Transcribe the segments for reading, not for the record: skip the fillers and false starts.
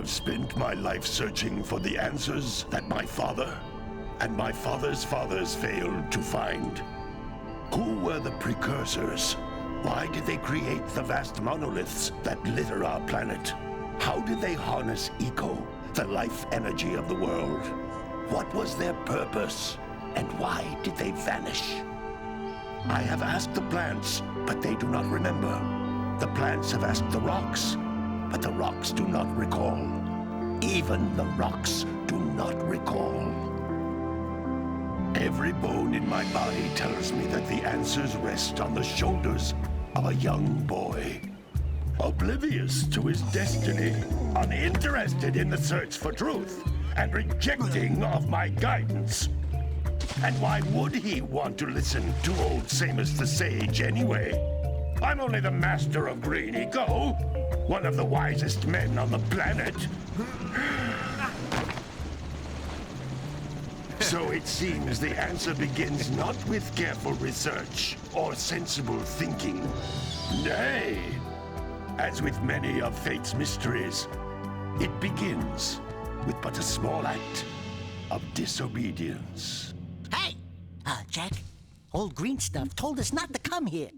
spent my life searching for the answers that my father and my father's fathers failed to find. Who were the precursors? Why did they create the vast monoliths that litter our planet? How did they harness eco, the life energy of the world? What was their purpose? And why did they vanish? I have asked the plants, but they do not remember. The plants have asked the rocks, but the rocks do not recall. Even the rocks do not recall. Every bone in my body tells me that the answers rest on the shoulders of a young boy. Oblivious to his destiny, uninterested in the search for truth, and rejecting of my guidance. And why would he want to listen to old Samus the Sage anyway? I'm only the master of green eco, one of the wisest men on the planet. So it seems the answer begins not with careful research or sensible thinking. Nay, as with many of fate's mysteries, it begins with but a small act of disobedience. Hey! Jack, old green stuff told us not to come here.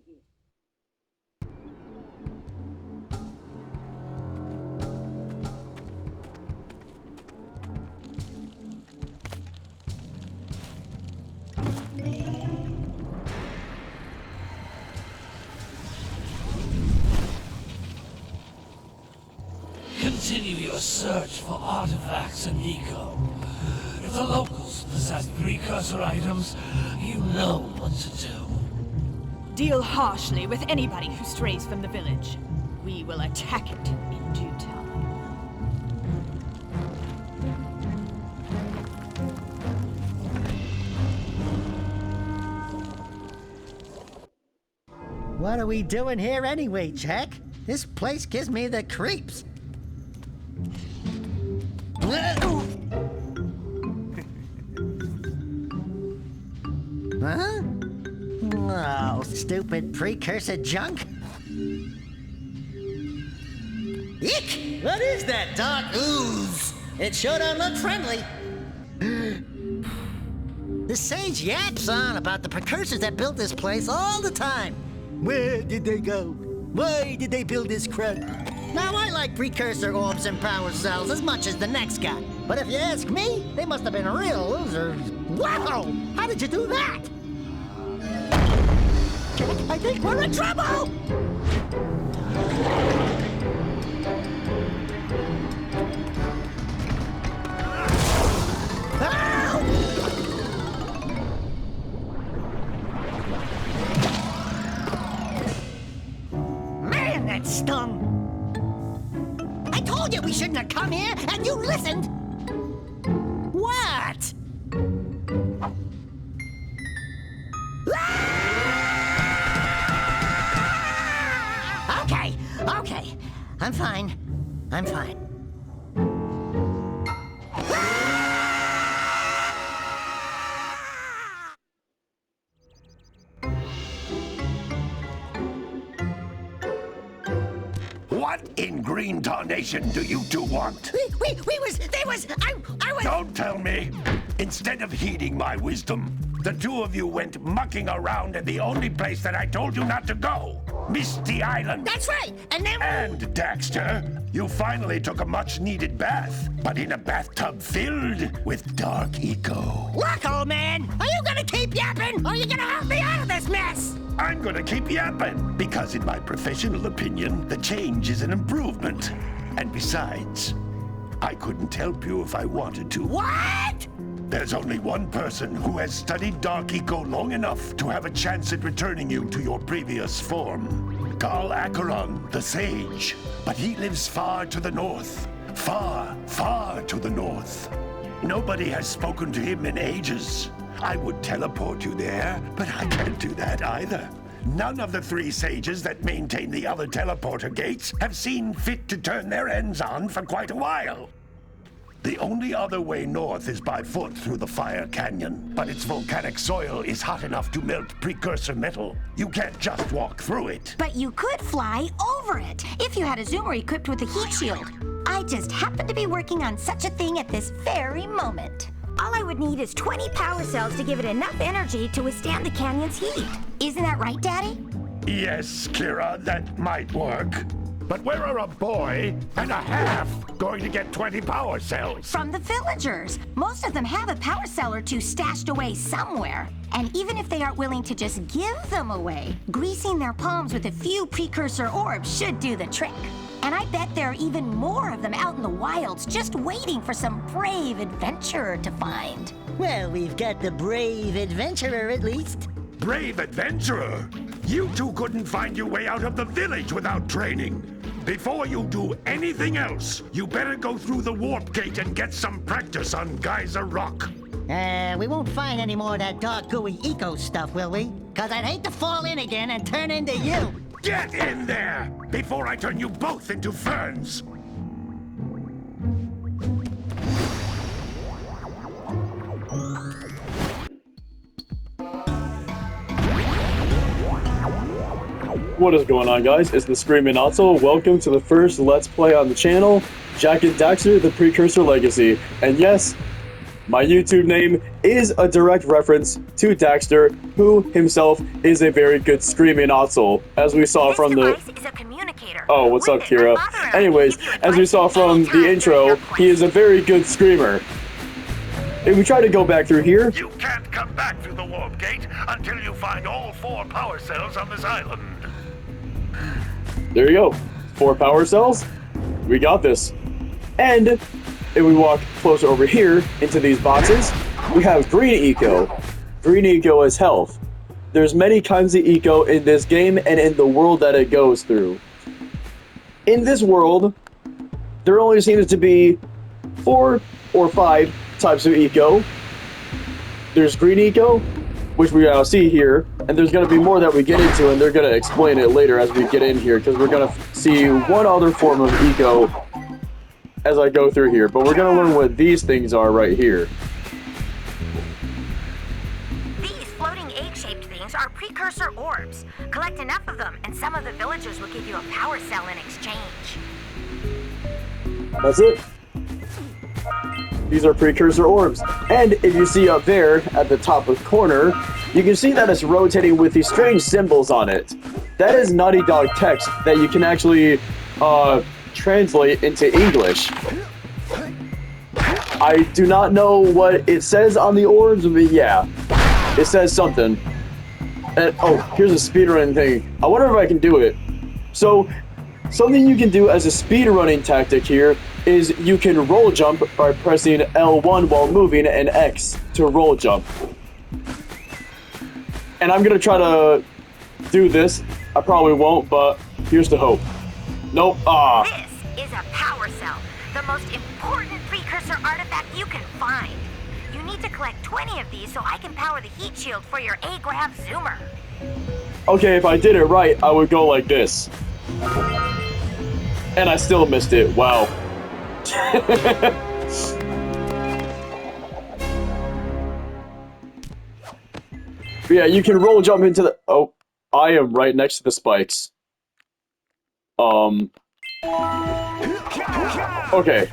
Continue your search for artifacts and eco. If the locals possess precursor items, you know what to do. Deal harshly with anybody who strays from the village. We will attack it in due time. What are we doing here anyway, Jack? This place gives me the creeps. Huh? Oh, stupid precursor junk. Eek! What is that dark ooze? It sure don't look friendly. The sage yaps on about the precursors that built this place all the time. Where did they go? Why did they build this crud? Now, I like precursor orbs and power cells as much as the next guy. But if you ask me, they must have been real losers. Wow! How did you do that? I think we're in trouble! Man, that stung! I told you we shouldn't have come here, and you listened! What? Okay. I'm fine. What in green tarnation do you two want? I was... Don't tell me! Instead of heeding my wisdom, the two of you went mucking around in the only place that I told you not to go. Misty Island. That's right, and then... And, Daxter, you finally took a much-needed bath, but in a bathtub filled with dark eco. Look, old man, are you gonna keep yapping, or are you gonna help me out of this mess? I'm gonna keep yapping, because in my professional opinion, the change is an improvement. And besides, I couldn't help you if I wanted to. What? There's only one person who has studied dark eco long enough to have a chance at returning you to your previous form. Carl Acheron, the Sage. But he lives far to the north. Far, far to the north. Nobody has spoken to him in ages. I would teleport you there, but I can't do that either. None of the three sages that maintain the other teleporter gates have seen fit to turn their ends on for quite a while. The only other way north is by foot through the Fire Canyon, but its volcanic soil is hot enough to melt precursor metal. You can't just walk through it. But you could fly over it, if you had a zoomer equipped with a heat shield. I just happen to be working on such a thing at this very moment. All I would need is 20 power cells to give it enough energy to withstand the canyon's heat. Isn't that right, Daddy? Yes, Kira, that might work. But where are a boy and a half going to get 20 power cells? From the villagers. Most of them have a power cell or two stashed away somewhere. And even if they aren't willing to just give them away, greasing their palms with a few precursor orbs should do the trick. And I bet there are even more of them out in the wilds just waiting for some brave adventurer to find. Well, we've got the brave adventurer at least. Brave adventurer? You two couldn't find your way out of the village without training. Before you do anything else, you better go through the warp gate and get some practice on Geyser Rock. We won't find any more of that dark gooey eco stuff, will we? Cause I'd hate to fall in again and turn into you. Get in there before I turn you both into ferns. What is going on, guys? It's the Screaming Otto. Welcome to the first Let's Play on the channel, Jak and Daxter The Precursor Legacy. And yes, my YouTube name is a direct reference to Daxter, who himself is a very good Screaming Otto, as we saw from the... Oh, what's up, Kira? Anyways, as we saw from the intro, he is a very good screamer. If we try to go back through here... You can't come back through the warp gate until you find all 4 power cells on this island. There you go. 4 power cells. We got this. And if we walk closer over here into these boxes, we have green eco. Green eco is health. There's many kinds of eco in this game and in the world that it goes through. In this world, there only seems to be 4 or 5 types of eco. There's green eco, which we now see here, and there's going to be more that we get into, and they're going to explain it later as we get in here, because we're going to see one other form of eco as I go through here, but we're going to learn what these things are right here. These floating egg-shaped things are precursor orbs. Collect enough of them, and some of the villagers will give you a power cell in exchange. That's it. These are precursor orbs. And if you see up there at the top of the corner, you can see that it's rotating with these strange symbols on it. That is Naughty Dog text that you can actually translate into English. I do not know what it says on the orbs, but yeah, it says something. And oh, here's a speedrun thing. I wonder if I can do it. So, something you can do as a speedrunning tactic here is you can roll jump by pressing L1 while moving and X to roll jump. And I'm gonna try to do this. I probably won't, but here's the hope. Nope. This is a power cell, the most important precursor artifact you can find. You need to collect 20 of these so I can power the heat shield for your A-Grav zoomer. Okay, if I did it right, I would go like this. And I still missed it. Wow. Yeah, you can roll jump into the... Oh, I am right next to the spikes. Okay.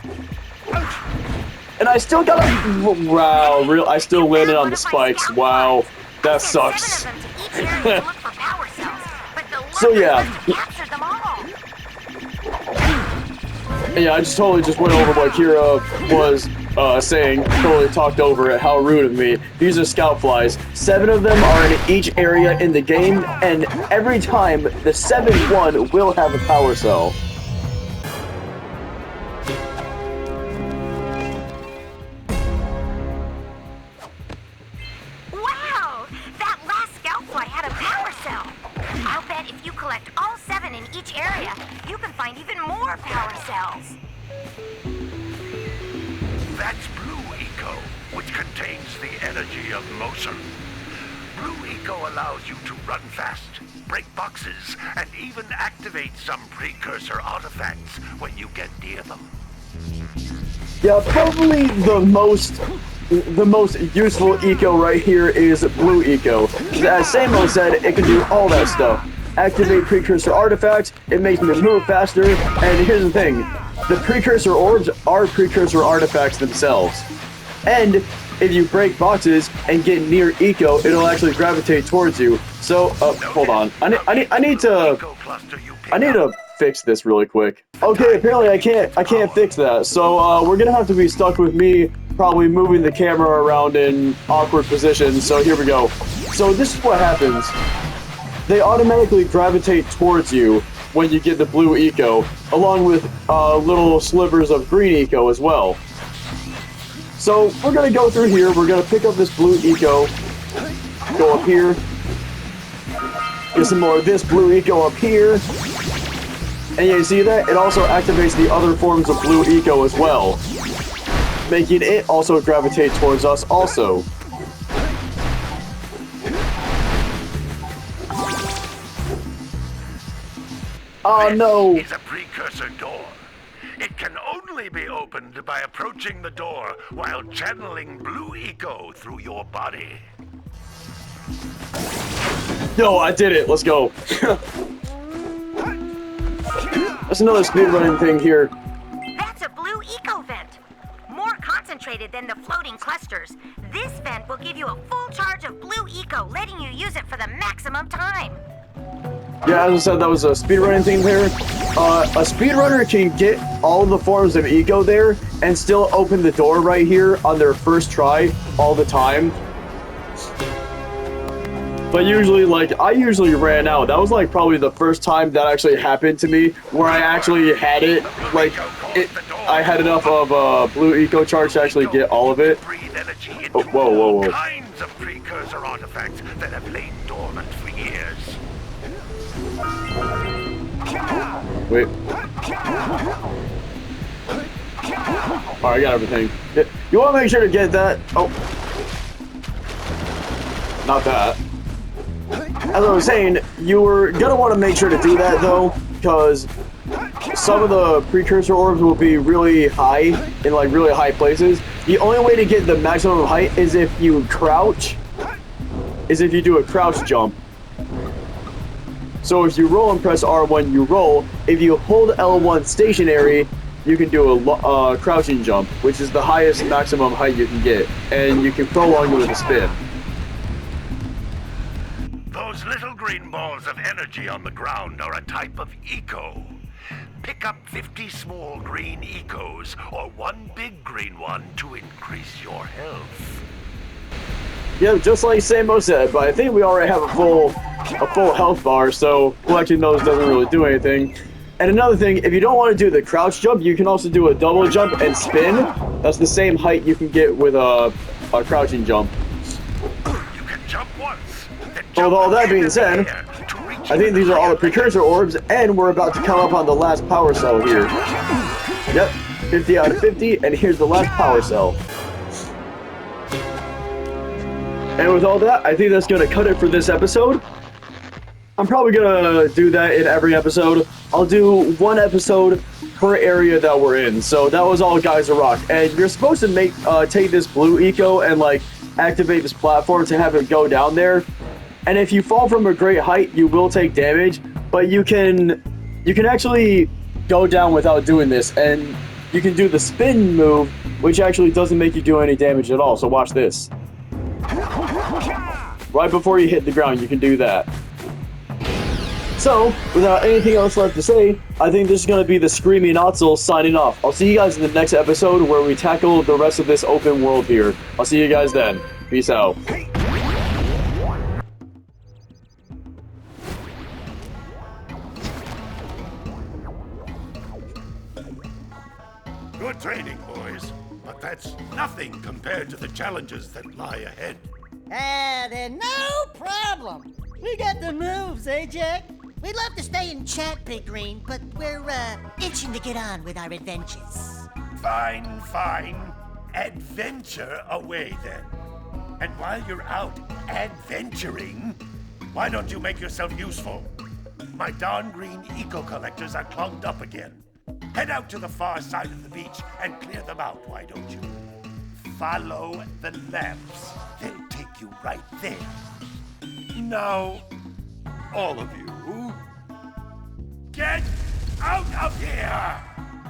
And I still got a... Wow, I still landed on the spikes. Wow, that sucks. So yeah. Yeah, I just totally went over what Kira was saying, totally talked over it, how rude of me. These are scout flies. 7 of them are in each area in the game, and every time, the 7th one will have a power cell. Wow! That last scout fly had a power cell! I'll bet if you collect all 7 in each area, you can find even more power cells. That's blue eco, which contains the energy of motion. Blue eco allows you to run fast, break boxes, and even activate some precursor artifacts when you get near them. Yeah, probably the most useful eco right here is blue eco. As Samo said, it can do all that stuff. Activate precursor artifacts, it makes me move faster, and here's the thing. the precursor orbs are precursor artifacts themselves. And if you break boxes and get near eco, it'll actually gravitate towards you. So, hold on. I need to fix this really quick. Okay, apparently I can't fix that. So, we're gonna have to be stuck with me probably moving the camera around in awkward positions. So here we go. So this is what happens. They automatically gravitate towards you when you get the blue eco, along with little slivers of green eco as well. So we're gonna go through here, we're gonna pick up this blue eco, go up here, get some more of this blue eco up here, and you see that? It also activates the other forms of blue eco as well, making it also gravitate towards us also. Oh no! It's a precursor door. It can only be opened by approaching the door while channeling blue eco through your body. Yo, I did it. Let's go. That's another speedrunning thing here. That's a blue eco vent. More concentrated than the floating clusters. This vent will give you a full charge of blue eco, letting you use it for the maximum time. Yeah, as I said, that was a speedrunning thing there. A speedrunner can get all the forms of eco there and still open the door right here on their first try all the time. But usually, like, I usually ran out. That was, like, probably the first time that actually happened to me, where I actually had it, like, I had enough of blue eco charge to actually get all of it. Oh, whoa. Kinds of precursor artifacts that have lain dormant for years. Wait. Alright, I got everything. You want to make sure to get that. Oh. Not that. As I was saying, you were going to want to make sure to do that, though, because some of the precursor orbs will be really high, in, like, really high places. The only way to get the maximum height is if you crouch, is if you do a crouch jump. So if you roll and press R1, you roll. If you hold L1 stationary, you can do a crouching jump, which is the highest maximum height you can get, and you can prolong it with a spin. Those little green balls of energy on the ground are a type of eco. Pick up 50 small green ecos, or one big green one to increase your health. Yeah, just like Samo said, but I think we already have a full health bar, so collecting those doesn't really do anything. And another thing, if you don't want to do the crouch jump, you can also do a double jump and spin. That's the same height you can get with a crouching jump. You can jump once, then With jump all that again being in said, the air to reach I think these are all the higher precursor orbs, and we're about to come up on the last power cell here. Yep, 50 out of 50, and here's the last power cell. And with all that, I think that's going to cut it for this episode. I'm probably going to do that in every episode. I'll do one episode per area that we're in. So that was all Geyser Rock. And you're supposed to take this blue eco and, like, activate this platform to have it go down there. And if you fall from a great height, you will take damage. But you can actually go down without doing this. And you can do the spin move, which actually doesn't make you do any damage at all. So watch this. Right before you hit the ground, you can do that. So, without anything else left to say, I think this is going to be the Screaming Otzel signing off. I'll see you guys in the next episode where we tackle the rest of this open world here. I'll see you guys then. Peace out. Good training, boys. But that's nothing compared to the challenges that lie ahead. Then no problem. We got the moves, eh, Jak? We'd love to stay and chat, Big Green, but we're, itching to get on with our adventures. Fine. Adventure away, then. And while you're out adventuring, why don't you make yourself useful? My darn green eco collectors are clogged up again. Head out to the far side of the beach and clear them out, why don't you? Follow the lamps. They'll take you right there. Now, all of you, get out of here!